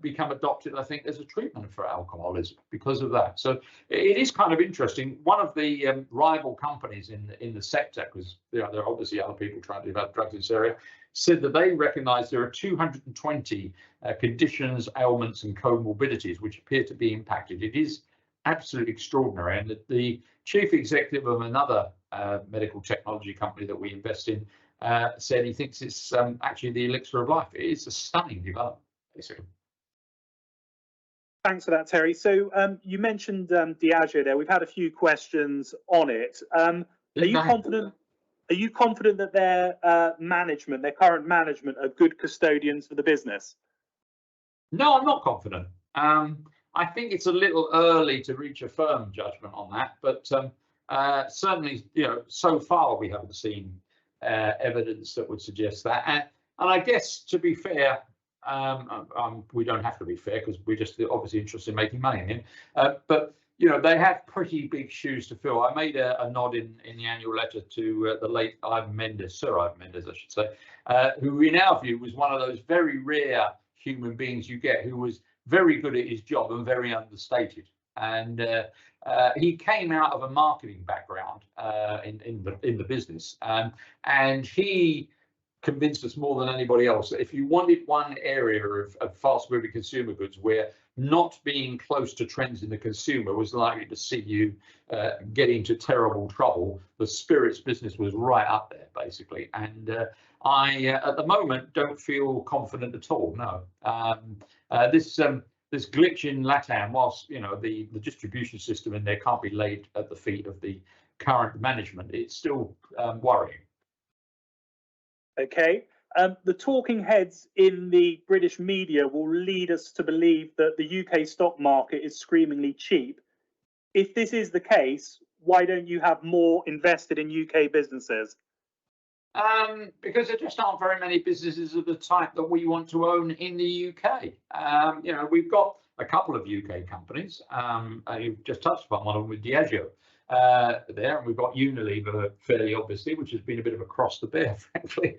become adopted, I think, as a treatment for alcoholism because of that. So it is kind of interesting. One of the rival companies in the sector, because there are obviously other people trying to develop drugs in this area, said that they recognize there are 220 conditions, ailments, and comorbidities which appear to be impacted. It is absolutely extraordinary. And the chief executive of another medical technology company that we invest in said he thinks it's actually the elixir of life. It is a stunning development, basically. Thanks for that, Terry. So you mentioned Diageo there. We've had a few questions on it. Are you confident? Are you confident that their management, their current management, are good custodians for the business? No, I'm not confident. I think it's a little early to reach a firm judgment on that, but certainly, you know, so far we haven't seen evidence that would suggest that. And I guess, to be fair, we don't have to be fair because we're just obviously interested in making money in him. But you know, they have pretty big shoes to fill. I made a nod in the annual letter to the late Ivan Mendes, Sir Ivan Mendes, I should say, who in our view was one of those very rare human beings you get who was very good at his job and very understated. And he came out of a marketing background in the business, and he convinced us more than anybody else that if you wanted one area of fast-moving consumer goods where not being close to trends in the consumer was likely to see you get into terrible trouble, the spirits business was right up there, basically. And I, at the moment, don't feel confident at all. No, this glitch in LATAM, whilst you know the distribution system in there can't be laid at the feet of the current management, it's still worrying. Okay. The talking heads in the British media will lead us to believe that the UK stock market is screamingly cheap. If this is the case, why don't you have more invested in UK businesses? Because there just aren't very many businesses of the type that we want to own in the UK. You know, we've got a couple of UK companies. You've just touched upon one of them with Diageo. There, and we've got Unilever fairly obviously, which has been a bit of a cross to bear, frankly.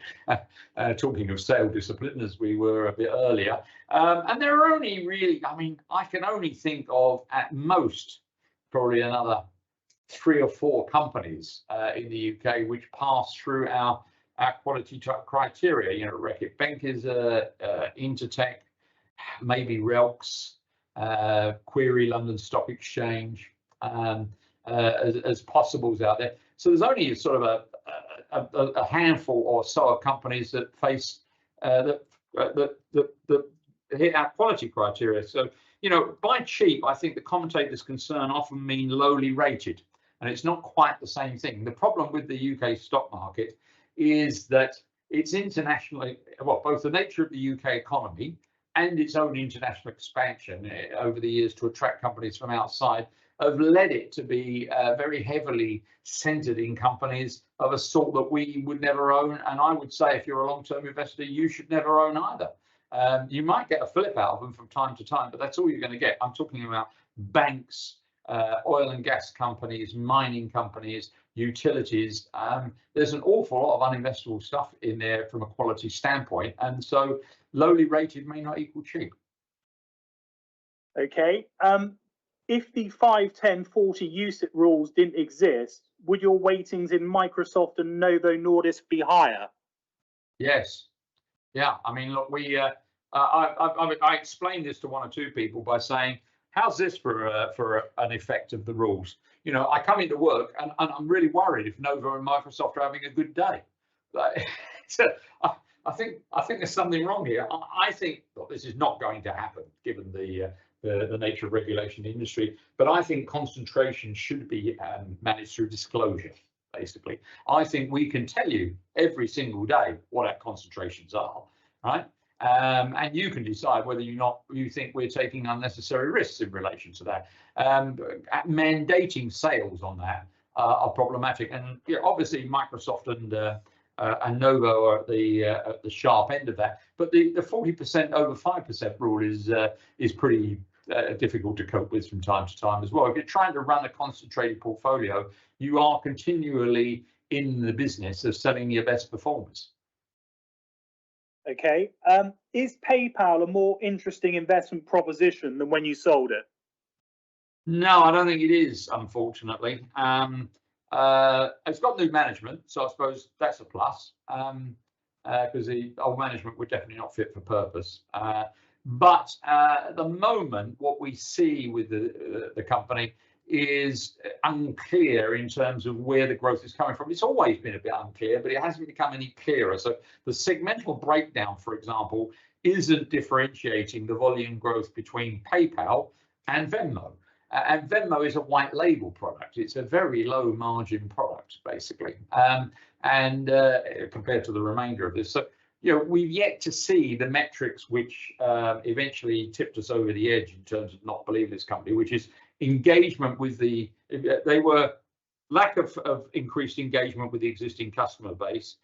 Talking of sale discipline, as we were a bit earlier, and there are only really, I mean, I can only think of at most probably another 3 or 4 companies in the UK which pass through our quality criteria. You know, MeDirect Bank is Intertech, maybe Relx, Query London Stock Exchange. As possibles out there. So there's only sort of a handful or so of companies that face that hit our quality criteria. So, you know, by cheap, I think the commentators' concern often mean lowly rated, and it's not quite the same thing. The problem with the UK stock market is that it's internationally, well, both the nature of the UK economy and its own international expansion over the years to attract companies from outside have led it to be very heavily centered in companies of a sort that we would never own. And I would say if you're a long-term investor, you should never own either. You might get a flip out of them from time to time, but that's all you're going to get. I'm talking about banks, oil and gas companies, mining companies, utilities. There's an awful lot of uninvestable stuff in there from a quality standpoint. And so lowly rated may not equal cheap. Okay. If the 5, 10, 40 UCITS rules didn't exist, would your weightings in Microsoft and Novo Nordisk be higher? Yes. Yeah. I mean, look, I explained this to 1 or 2 people by saying, how's this for an effect of the rules? You know, I come into work and I'm really worried if Nova and Microsoft are having a good day. Like, so I think there's something wrong here. I think this is not going to happen given the nature of regulation in the industry, but I think concentration should be managed through disclosure. Basically, I think we can tell you every single day what our concentrations are, right? And you can decide whether you think we're taking unnecessary risks in relation to that. Mandating sales on that are problematic, and obviously Microsoft and Nova are at the sharp end of that. But the 40% over 5% rule is pretty difficult to cope with from time to time as well. If you're trying to run a concentrated portfolio, you are continually in the business of selling your best performers. Okay. Is PayPal a more interesting investment proposition than when you sold it? No, I don't think it is, unfortunately. It's got new management, so I suppose that's a plus, because the old management were definitely not fit for purpose. But at the moment, what we see with the company is unclear in terms of where the growth is coming from. It's always been a bit unclear, but it hasn't become any clearer. So the segmental breakdown, for example, isn't differentiating the volume growth between PayPal and Venmo. And Venmo is a white label product. It's a very low margin product, basically, and compared to the remainder of this. So, we've yet to see the metrics which eventually tipped us over the edge in terms of not believing this company, which is engagement with lack of increased engagement with the existing customer base,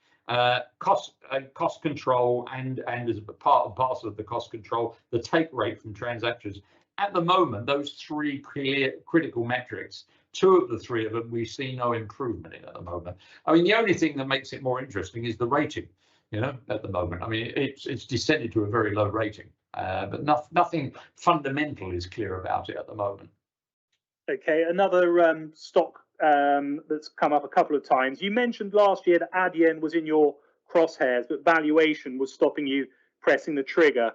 cost control, and as a part and parcel of the cost control, the take rate from transactions. At the moment, those three clear critical metrics, two of the three of them, we see no improvement in at the moment. I mean, the only thing that makes it more interesting is the rating. At the moment, I mean, it's descended to a very low rating, but nothing fundamental is clear about it at the moment. Okay, another stock that's come up a couple of times. You mentioned last year that Adyen was in your crosshairs, but valuation was stopping you pressing the trigger.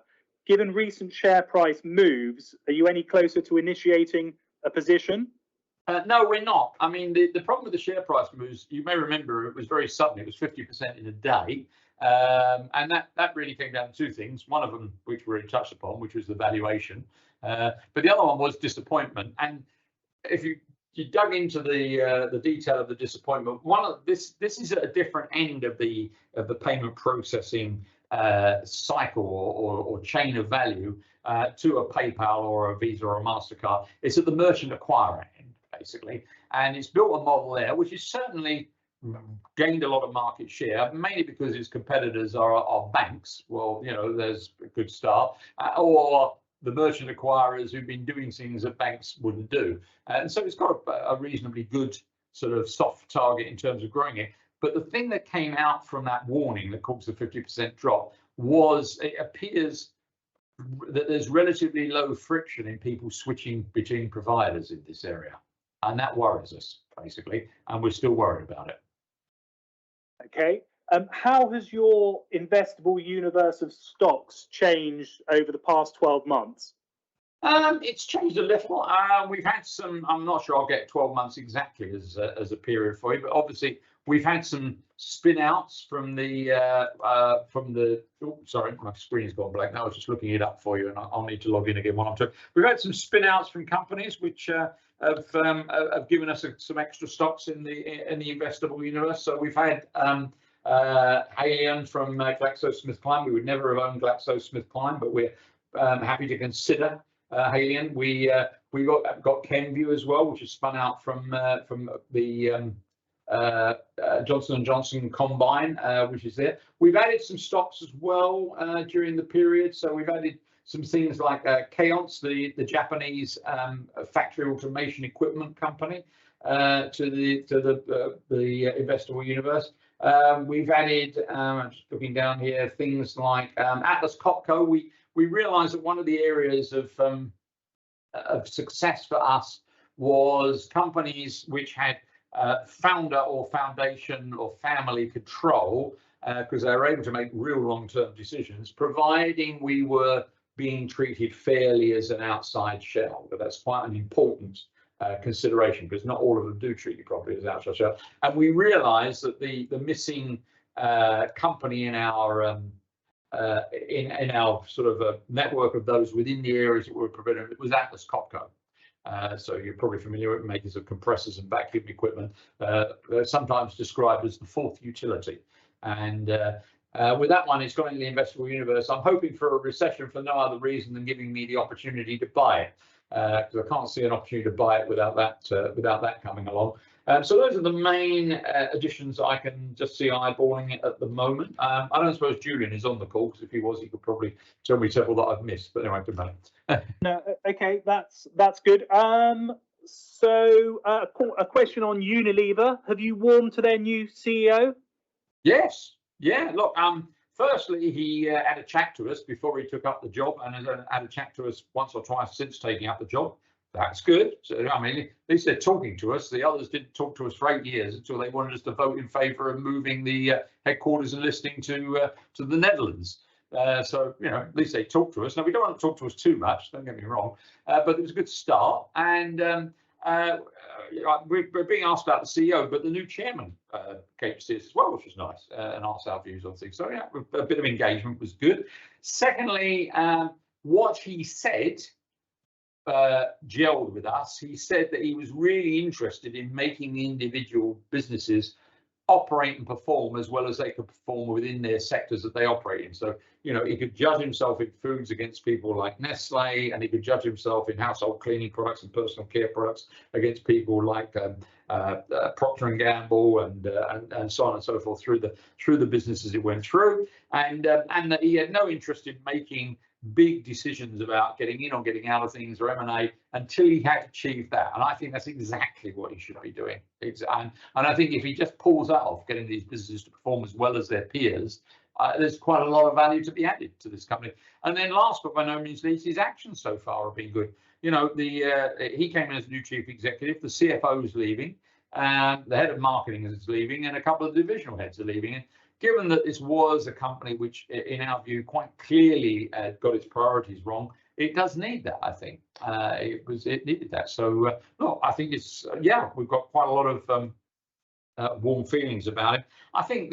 Given recent share price moves, are you any closer to initiating a position? No, we're not. I mean, the problem with the share price moves, you may remember, it was very sudden. It was 50% in a day. And that really came down to two things. One of them, which we already touched upon, which was the valuation. But the other one was disappointment. And if you dug into the detail of the disappointment, this is at a different end of the payment processing cycle or chain of value to a PayPal or a Visa or a MasterCard. It's at the merchant acquirer end, basically. And it's built a model there, which is certainly gained a lot of market share, mainly because its competitors are banks. Well, there's a good start, or the merchant acquirers who've been doing things that banks wouldn't do. And so it's got a reasonably good sort of soft target in terms of growing it. But the thing that came out from that warning that caused the 50% drop was it appears that there's relatively low friction in people switching between providers in this area. And that worries us, basically, and we're still worried about it. Okay. How has your investable universe of stocks changed over the past 12 months? It's changed a little. We've had some, I'm not sure I'll get 12 months exactly as a period for you, but obviously we've had some spin outs from the oh, sorry, my screen's gone blank now. I was just looking it up for you, and I'll need to log in again while I'm talking. We've had some spin outs from companies which have given us some extra stocks in the investable universe. So we've had Haleon from GlaxoSmithKline. We would never have owned GlaxoSmithKline, but we're happy to consider Haleon. We got Kenvue as well, which is spun out from the Johnson & Johnson combine, which is there. We've added some stocks as well during the period. So we've added some things like Keonce, the Japanese factory automation equipment company, to the investable universe. We've added, I'm just looking down here, things like Atlas Copco. We realized that one of the areas of success for us was companies which had founder or foundation or family control, because they were able to make real long-term decisions, providing we were being treated fairly as an outside shareholder. That's quite an important consideration, because not all of them do treat you properly as outside shareholder. And we realised that the missing company in our in our sort of network of those within the areas that were provided, it was Atlas Copco. So you're probably familiar with makers of compressors and vacuum equipment. They're sometimes described as the fourth utility. And with that one, it's gone into the investable universe. I'm hoping for a recession for no other reason than giving me the opportunity to buy it, because I can't see an opportunity to buy it without that coming along. So those are the main additions I can just see eyeballing it at the moment. I don't suppose Julian is on the call, because if he was, he could probably tell me several that I've missed. But anyway, good matter. No, okay, that's good. So a question on Unilever. Have you warmed to their new CEO? Yes. Yeah. Look. Firstly, he had a chat to us before he took up the job, and has had a chat to us once or twice since taking up the job. That's good. So, I mean, at least they're talking to us. The others didn't talk to us for 8 years until they wanted us to vote in favour of moving the headquarters and listing to the Netherlands. So, you know, at least they talk to us. Now, we don't want to talk to us too much, don't get me wrong, but it was a good start. And we're being asked about the CEO, but the new chairman came to see us as well, which was nice, and asked our views on things. So, yeah, a bit of engagement was good. Secondly, what he said gelled with us. He said that he was really interested in making the individual businesses operate and perform as well as they could perform within their sectors that they operate in. So, you know, he could judge himself in foods against people like Nestle, and he could judge himself in household cleaning products and personal care products against people like Procter and Gamble and so on and so forth through the businesses it went through, and that he had no interest in making big decisions about getting in or getting out of things or M&A until he had achieved that. And I think that's exactly what he should be doing. And I think if he just pulls that off, getting these businesses to perform as well as their peers, there's quite a lot of value to be added to this company. And then last but by no means least, his actions so far have been good. You know, he came in as new chief executive, the CFO is leaving, the head of marketing is leaving, and a couple of divisional heads are leaving. And given that this was a company which, in our view, quite clearly got its priorities wrong, it does need that. I think it needed that. So no, I think it's we've got quite a lot of warm feelings about it. I think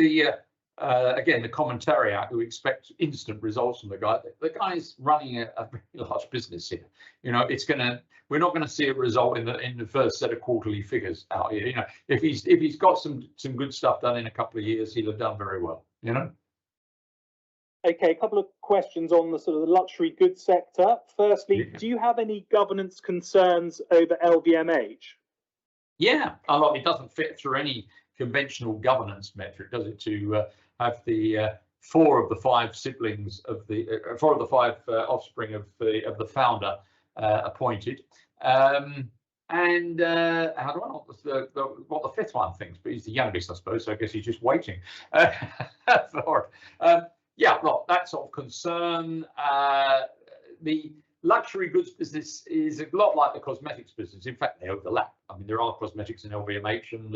again, the commentariat who expect instant results from the guy's running a very large business here. You know, we're not going to see a result in the first set of quarterly figures out here. You know, if he's got some good stuff done in a couple of years, he'll have done very well. You know. Okay, a couple of questions on the sort of the luxury goods sector. Firstly, do you have any governance concerns over LVMH? Yeah, it doesn't fit through any conventional governance metric, does it? To have the 4 of the 5 siblings of the 4 of the 5 offspring of the founder appointed. And how do I know what the 5th one thinks? But he's the youngest, I suppose. So I guess he's just waiting for it. Yeah, well, that sort of concern. The luxury goods business is a lot like the cosmetics business. In fact, they overlap. I mean, there are cosmetics in LVMH, and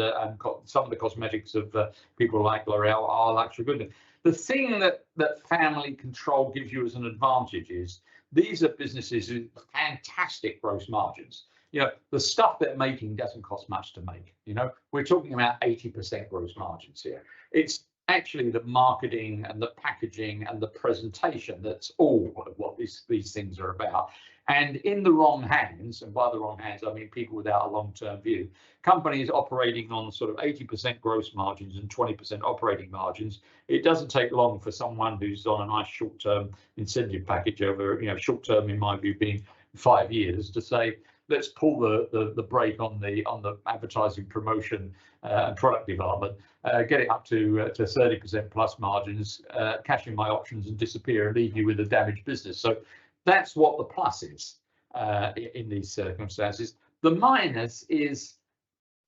some of the cosmetics of people like L'Oreal are luxury goods. The thing that family control gives you as an advantage is these are businesses with fantastic gross margins. You know, the stuff they're making doesn't cost much to make. You know, we're talking about 80% gross margins here. It's actually the marketing and the packaging and the presentation that's all of what these things are about. And in the wrong hands, and by the wrong hands I mean people without a long-term view, companies operating on sort of 80% gross margins and 20% operating margins, it doesn't take long for someone who's on a nice short-term incentive package over, you know, short-term in my view being 5 years, to say, let's pull the brake on the advertising, promotion, and product development, get it up to 30% plus margins, cash in my options and disappear and leave you with a damaged business. So that's what the plus is in these circumstances. The minus is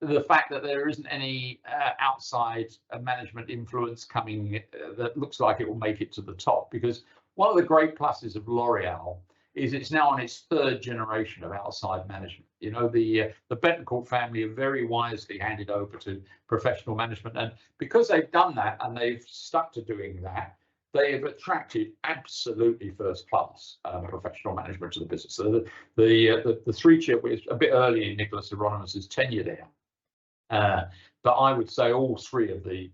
the fact that there isn't any outside management influence coming that looks like it will make it to the top, because one of the great pluses of L'Oreal is it's now on its 3rd generation of outside management. You know, the Bettencourt family have very wisely handed over to professional management, and because they've done that and they've stuck to doing that, they have attracted absolutely first class professional management to the business. So the three chair was a bit early in Nicholas Hieronymus's tenure there. But I would say all three of the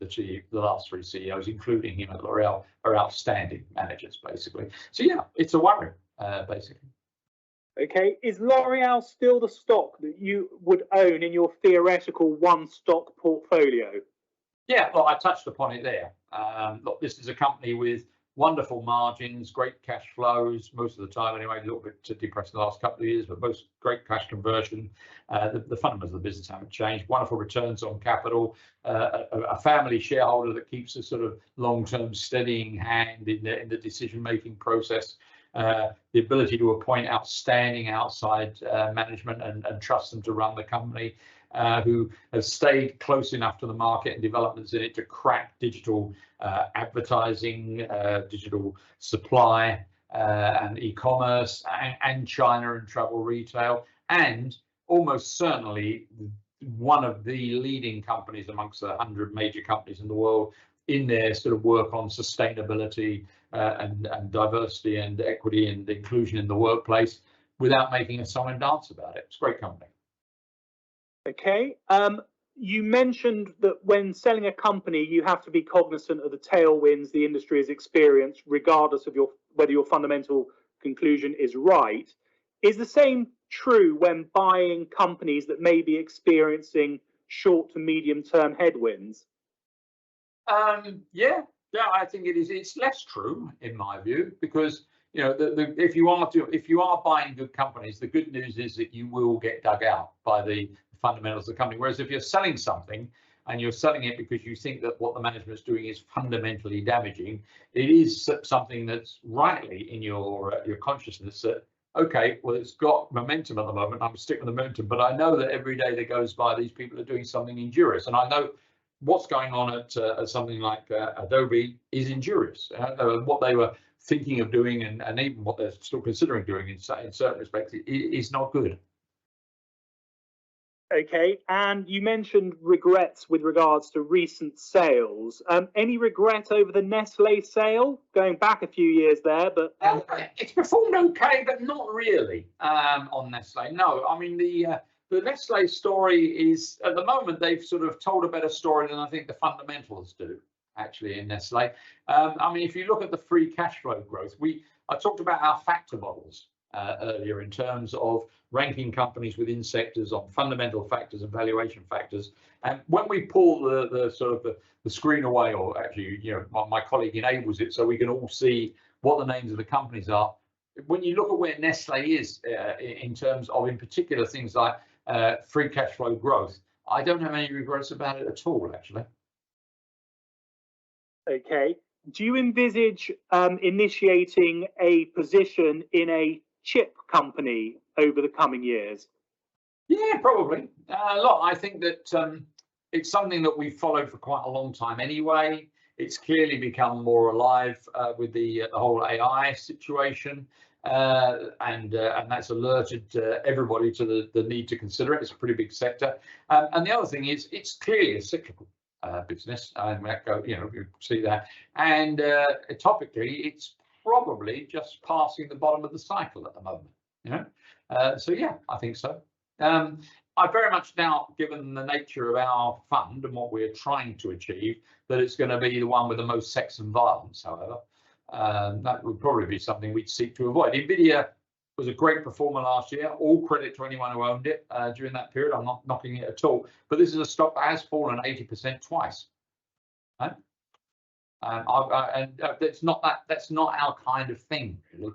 last three CEOs, including him at L'Oreal, are outstanding managers, basically. So yeah, it's a worry, basically. Okay, is L'Oreal still the stock that you would own in your theoretical one stock portfolio? Yeah, well, I touched upon it there. Look, this is a company with wonderful margins, great cash flows, most of the time anyway, a little bit depressed the last couple of years, but most great cash conversion. The fundamentals of the business haven't changed. Wonderful returns on capital, a family shareholder that keeps a sort of long-term steadying hand in the decision-making process. The ability to appoint outstanding outside management and trust them to run the company, who has stayed close enough to the market and developments in it to crack digital advertising, digital supply and e-commerce, and China and travel retail, and almost certainly one of the leading companies amongst the 100 major companies in the world in their sort of work on sustainability and diversity and equity and inclusion in the workplace, without making a song and dance about it. It's a great company. Okay. You mentioned that when selling a company, you have to be cognizant of the tailwinds the industry has experienced, regardless of whether your fundamental conclusion is right. Is the same true when buying companies that may be experiencing short to medium term headwinds? Yeah, I think it is. It's less true in my view, because you know, if you are buying good companies, the good news is that you will get dug out by the fundamentals of the company. Whereas if you're selling something and you're selling it because you think that what the management is doing is fundamentally damaging, it is something that's rightly in your consciousness that, okay, well, it's got momentum at the moment, I'm sticking with the momentum, but I know that every day that goes by, these people are doing something injurious, and I know what's going on at something like Adobe is injurious. What they were thinking of doing and even what they're still considering doing in certain respects is not good. Okay, and you mentioned regrets with regards to recent sales. Any regret over the Nestle sale? Going back a few years there, but it's performed okay, but not really on Nestle. No, I mean the Nestle story is, at the moment, they've sort of told a better story than I think the fundamentals do, actually, in Nestle. I mean, if you look at the free cash flow growth, I talked about our factor models earlier in terms of ranking companies within sectors on fundamental factors and valuation factors. And when we pull the sort of the screen away, or actually, you know, my colleague enables it so we can all see what the names of the companies are. When you look at where Nestle is in terms of, in particular, things like free cash flow growth, I don't have any regrets about it at all, actually. Okay. Do you envisage initiating a position in a chip company over the coming years? Yeah, probably. Look, I think that it's something that we've followed for quite a long time anyway. It's clearly become more alive with the whole AI situation, and that's alerted everybody to the need to consider it. It's a pretty big sector. And the other thing is, it's clearly a cyclical business, and you know, you see that. And topically, it's probably just passing the bottom of the cycle at the moment. You know, so yeah, I think so. I very much doubt, given the nature of our fund and what we're trying to achieve, that it's going to be the one with the most sex and violence. However, that would probably be something we'd seek to avoid. Nvidia was a great performer last year. All credit to anyone who owned it during that period. I'm not knocking it at all. But this is a stock that has fallen 80% twice. Right? And that's not our kind of thing, really.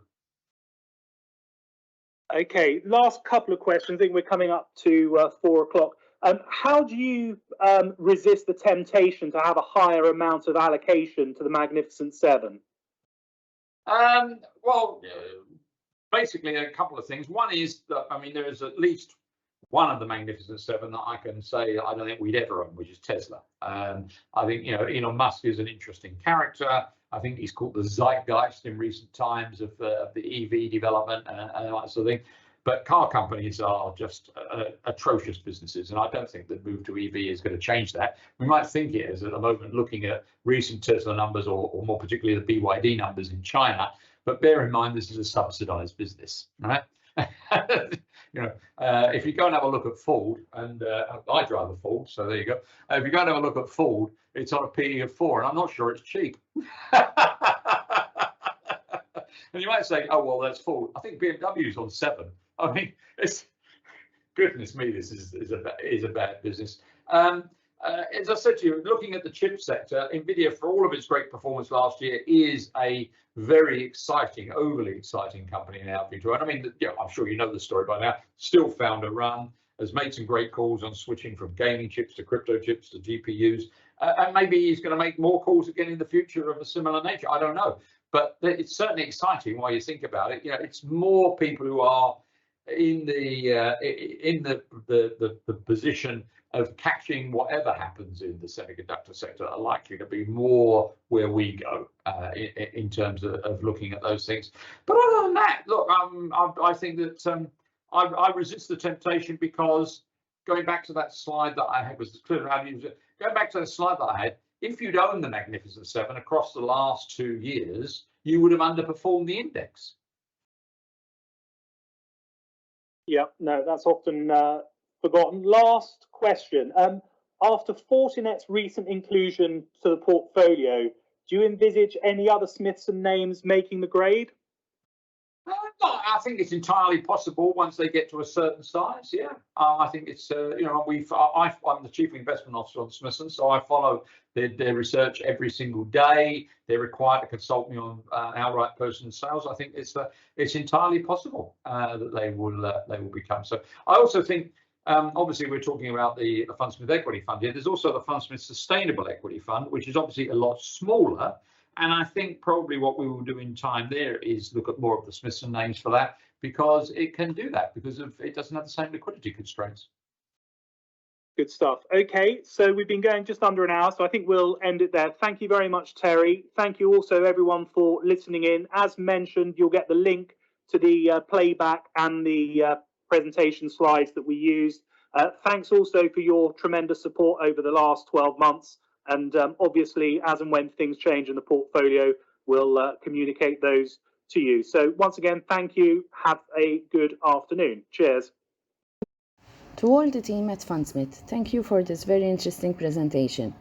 Okay, last couple of questions. I think we're coming up to 4 o'clock. How do you resist the temptation to have a higher amount of allocation to the Magnificent Seven? Well, basically a couple of things. One is that, I mean, there is at least one of the Magnificent Seven that I can say I don't think we'd ever own, which is Tesla. I think, you know, Elon Musk is an interesting character. I think he's called the zeitgeist in recent times of the EV development and that sort of thing. But car companies are just atrocious businesses, and I don't think the move to EV is going to change that. We might think it is at the moment, looking at recent Tesla numbers, or more particularly the BYD numbers in China. But bear in mind, this is a subsidized business, right? If you go and have a look at Ford, and I drive a Ford, so there you go. If you go and have a look at Ford, it's on a PE of 4, and I'm not sure it's cheap. And you might say, oh, well, that's Ford. I think BMW's on 7. I mean, it's, goodness me, this is a bad business. As I said to you, looking at the chip sector, NVIDIA, for all of its great performance last year, is a very exciting, overly exciting company in our view. And I mean, I'm sure you know the story by now. Still found a run, has made some great calls on switching from gaming chips to crypto chips to GPUs. And maybe he's going to make more calls again in the future of a similar nature. I don't know. But it's certainly exciting while you think about it. It's more people who are in the position of catching whatever happens in the semiconductor sector are likely to be more where we go in terms of looking at those things. But other than that, look, I think that I resist the temptation, because going back to that slide that I had, going back to the slide that I had, if you'd owned the Magnificent Seven across the last 2 years, you would have underperformed the index. Yeah, no, that's often forgotten. Last question. After Fortinet's recent inclusion to the portfolio, do you envisage any other Smiths and names making the grade? I think it's entirely possible once they get to a certain size. Yeah, I think it's I'm the chief investment officer on Smithson, so I follow their research every single day. They're required to consult me on outright person sales. I think it's entirely possible that they will become. So I also think, obviously, we're talking about the Fundsmith Equity Fund here. There's also the Fundsmith Sustainable Equity Fund, which is obviously a lot smaller. And I think probably what we will do in time there is look at more of the Smithson names for that, because it can do that, because it doesn't have the same liquidity constraints. Good stuff. Okay, so we've been going just under an hour, so I think we'll end it there. Thank you very much, Terry. Thank you also, everyone, for listening in. As mentioned, you'll get the link to the playback and the presentation slides that we used. Thanks also for your tremendous support over the last 12 months. And obviously, as and when things change in the portfolio, we'll communicate those to you. So once again, thank you. Have a good afternoon. Cheers. To all the team at Fundsmith, thank you for this very interesting presentation.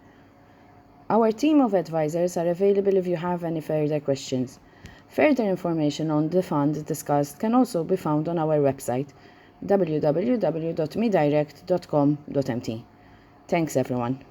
Our team of advisors are available if you have any further questions. Further information on the fund discussed can also be found on our website, www.medirectalk.com.mt. Thanks, everyone.